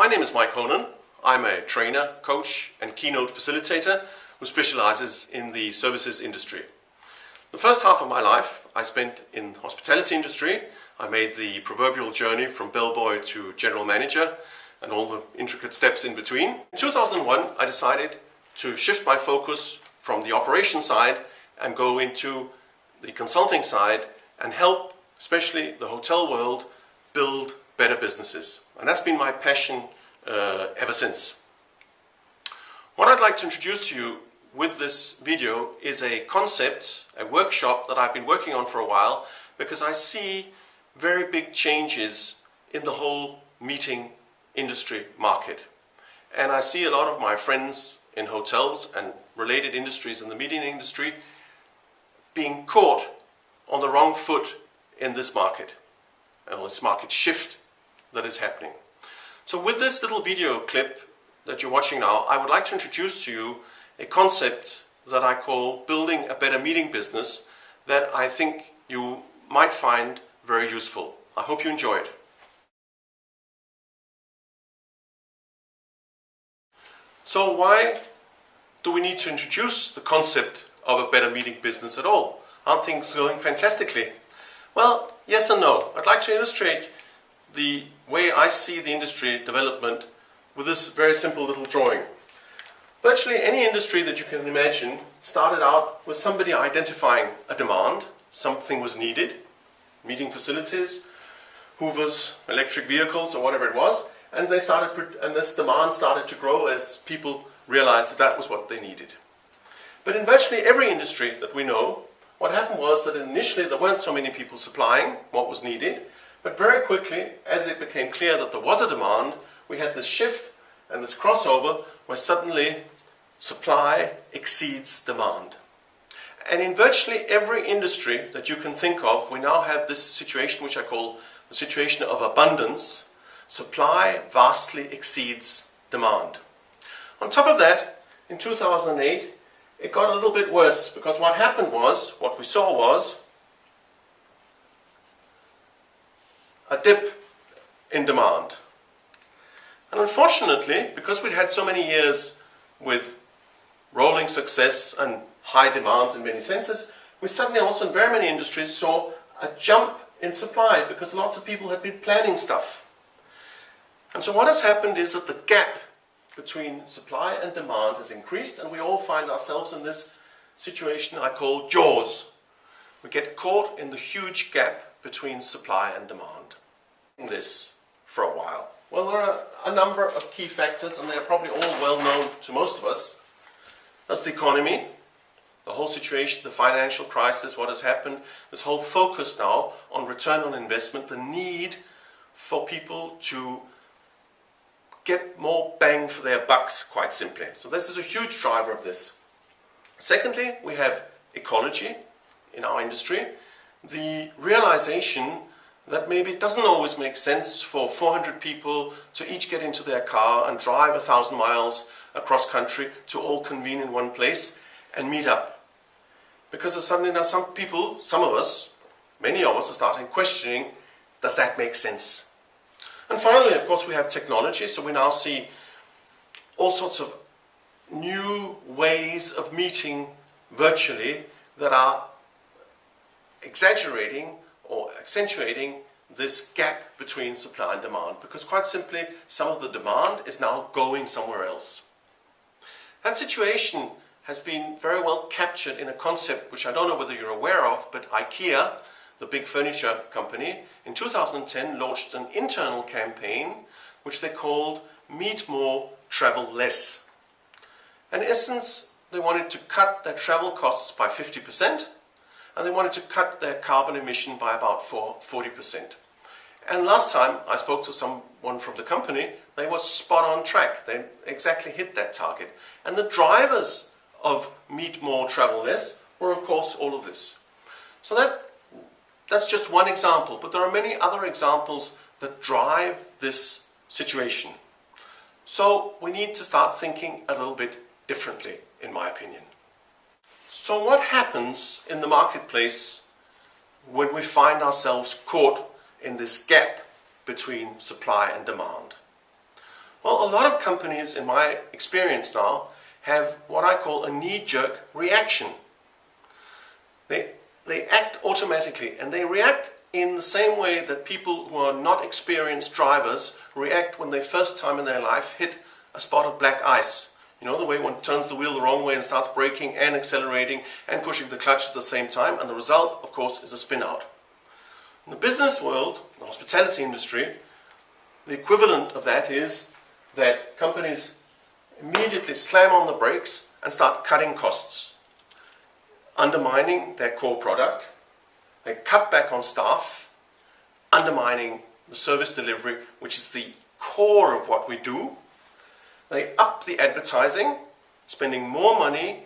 name is Mike Honan. I'm a trainer, coach and keynote facilitator who specializes in the services industry. The first half of my life I spent in the hospitality industry. I made the proverbial journey from bellboy to general manager and all the intricate steps in between. In 2001 I decided to shift my focus from the operation side and go into the consulting side and help especially the hotel world build better businesses. And that's been my passion ever since. What I'd like to introduce to you with this video is a concept, a workshop that I've been working on for a while, because I see very big changes in the whole meeting industry market. And I see a lot of my friends in hotels and related industries in the meeting industry being caught on the wrong foot in this market, and this market shift that is happening. So with this little video clip that you're watching now, I would like to introduce to you a concept that I call building a better meeting business that I think you might find very useful. I hope you enjoy it. So why do we need to introduce the concept of a better meeting business at all? Aren't things going fantastically? Well, yes and no. I'd like to illustrate the way I see the industry development with this very simple little drawing. Virtually any industry that you can imagine started out with somebody identifying a demand, something was needed, meeting facilities, hoovers, electric vehicles or whatever it was, and this demand started to grow as people realized that was what they needed. But in virtually every industry that we know, what happened was that initially there weren't so many people supplying what was needed, but very quickly, as it became clear that there was a demand, we had this shift and this crossover where suddenly supply exceeds demand. And in virtually every industry that you can think of, we now have this situation which I call the situation of abundance. Supply vastly exceeds demand. On top of that, in 2008, it got a little bit worse, because what happened was, what we saw was a dip in demand. And unfortunately, because we'd had so many years with rolling success and high demands in many senses, we suddenly also in very many industries saw a jump in supply, because lots of people had been planning stuff. And so what has happened is that the gap between supply and demand has increased, and we all find ourselves in this situation I call Jaws. We get caught in the huge gap between supply and demand. In this for a while. Well, there are a number of key factors, and they're probably all well known to most of us. That's the economy, the whole situation, the financial crisis, what has happened, this whole focus now on return on investment, the need for people to get more bang for their bucks, quite simply. So this is a huge driver of this. Secondly, we have ecology in our industry, the realization that maybe it doesn't always make sense for 400 people to each get into their car and drive 1,000 miles across country to all convene in one place and meet up. Because suddenly now some people, some of us, many of us are starting questioning, does that make sense? And finally, of course, we have technology, so we now see all sorts of new ways of meeting virtually that are exaggerating or accentuating this gap between supply and demand, because quite simply some of the demand is now going somewhere else. That situation has been very well captured in a concept which I don't know whether you're aware of, but IKEA, the big furniture company, in 2010 launched an internal campaign which they called Meet More, Travel Less. And in essence, they wanted to cut their travel costs by 50%, and they wanted to cut their carbon emission by about 40%. And last time I spoke to someone from the company, they were spot on track. They exactly hit that target. And the drivers of Meet More, Travel Less were of course all of this. So that's just one example, but there are many other examples that drive this situation. So we need to start thinking a little bit differently, in my opinion. So what happens in the marketplace when we find ourselves caught in this gap between supply and demand? Well, a lot of companies, in my experience now, have what I call a knee-jerk reaction. They act automatically, and they react in the same way that people who are not experienced drivers react when they first time in their life hit a spot of black ice. You know, the way one turns the wheel the wrong way and starts braking and accelerating and pushing the clutch at the same time, and the result, of course, is a spin out. In the business world, the hospitality industry, the equivalent of that is that companies immediately slam on the brakes and start cutting costs, undermining their core product. They cut back on staff, undermining the service delivery, which is the core of what we do. They up the advertising, spending more money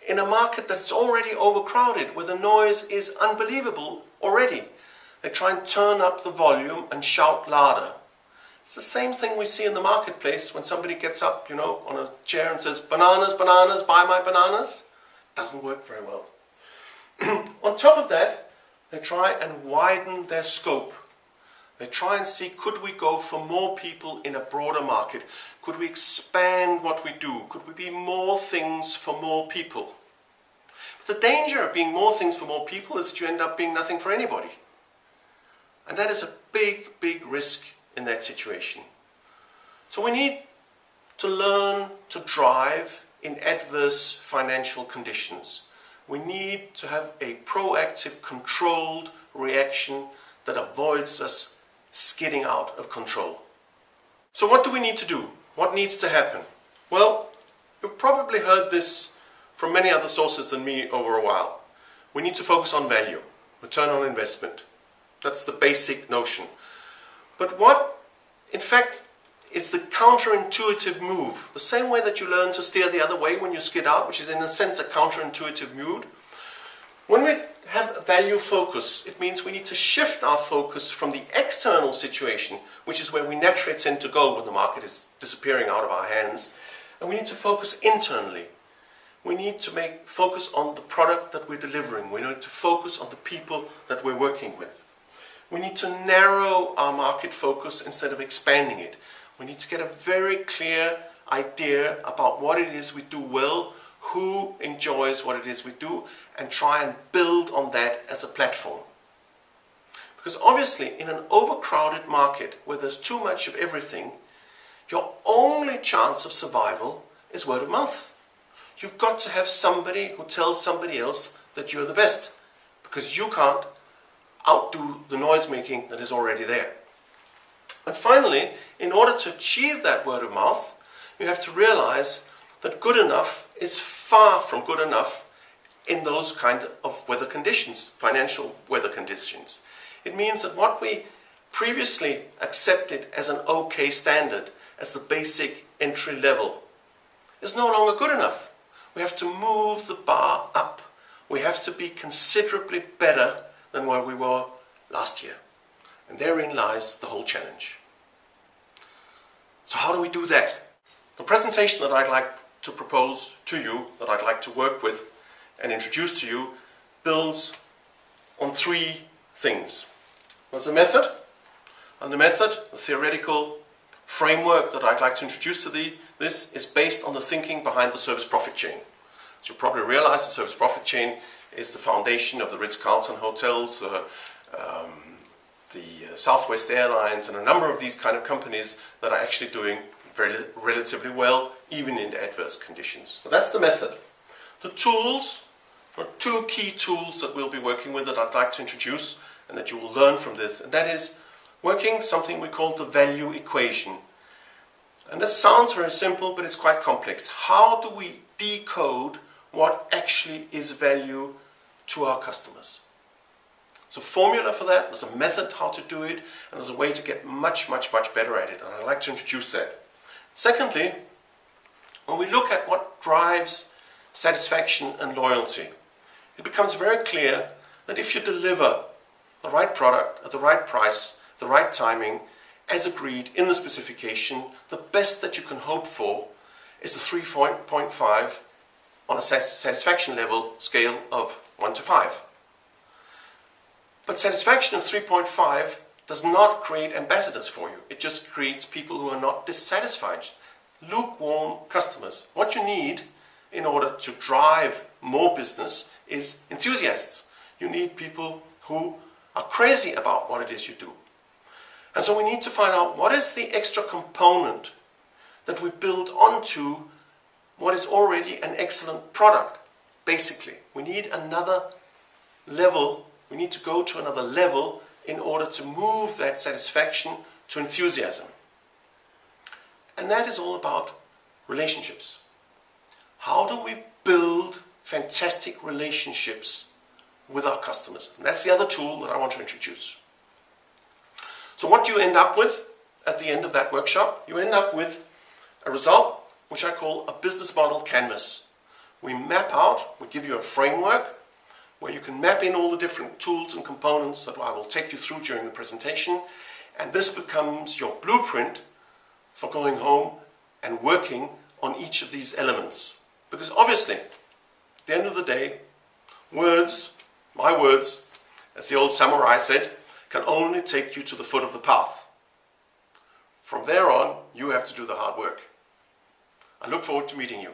in a market that's already overcrowded, where the noise is unbelievable already. They try and turn up the volume and shout louder. It's the same thing we see in the marketplace when somebody gets up, on a chair and says, "Bananas, bananas, buy my bananas." It doesn't work very well. On top of that, they try and widen their scope. They try and see, could we go for more people in a broader market? Could we expand what we do? Could we be more things for more people? But the danger of being more things for more people is that you end up being nothing for anybody. And that is a big, big risk in that situation. So we need to learn to drive in adverse financial conditions. We need to have a proactive, controlled reaction that avoids us skidding out of control. So what do we need to do? What needs to happen? Well, you've probably heard this from many other sources than me over a while. We need to focus on value, return on investment. That's the basic notion. But what, in fact, is the counterintuitive move? The same way that you learn to steer the other way when you skid out, which is in a sense a counterintuitive mood. When we have a value focus, it means we need to shift our focus from the external situation, which is where we naturally tend to go when the market is disappearing out of our hands, and we need to focus internally. We need to focus on the product that we're delivering. We need to focus on the people that we're working with. We need to narrow our market focus instead of expanding it. We need to get a very clear idea about what it is we do well, who enjoys what it is we do, and try and build on that as a platform. Because obviously in an overcrowded market where there's too much of everything, your only chance of survival is word of mouth. You've got to have somebody who tells somebody else that you're the best, because you can't outdo the noise making that is already there. And finally, in order to achieve that word of mouth, you have to realize that good enough is far from good enough in those kind of weather conditions, financial weather conditions. It means that what we previously accepted as an okay standard, as the basic entry level, is no longer good enough. We have to move the bar up. We have to be considerably better than where we were last year. And therein lies the whole challenge. So how do we do that? The presentation that I'd like to propose to you, that I'd like to work with and introduce to you, builds on three things. There's a method, and the method, the theoretical framework that I'd like to introduce to this is based on the thinking behind the service profit chain. As you probably realize, the service profit chain is the foundation of the Ritz-Carlton hotels, the Southwest Airlines, and a number of these kind of companies that are actually doing relatively well, even in adverse conditions. So that's the method. The tools, are two key tools that we'll be working with that I'd like to introduce and that you will learn from this, and that is working something we call the value equation. And this sounds very simple, but it's quite complex. How do we decode what actually is value to our customers? There's a formula for that, there's a method how to do it, and there's a way to get much, much, much better at it, and I'd like to introduce that. Secondly, when we look at what drives satisfaction and loyalty, it becomes very clear that if you deliver the right product at the right price, the right timing, as agreed in the specification, the best that you can hope for is the 3.5 on a satisfaction level scale of 1 to 5. But satisfaction of 3.5 does not create ambassadors for you. It just creates people who are not dissatisfied. Lukewarm customers. What you need in order to drive more business is enthusiasts. You need people who are crazy about what it is you do. And so we need to find out what is the extra component that we build onto what is already an excellent product. Basically, we need another level. We need to go to another level in order to move that satisfaction to enthusiasm. And that is all about relationships. How do we build fantastic relationships with our customers? And that's the other tool that I want to introduce. So what do you end up with at the end of that workshop? You end up with a result which I call a business model canvas. We map out, we give you a framework where you can map in all the different tools and components that I will take you through during the presentation, and this becomes your blueprint for going home and working on each of these elements. Because obviously, at the end of the day, words, my words, as the old samurai said, can only take you to the foot of the path. From there on, you have to do the hard work. I look forward to meeting you.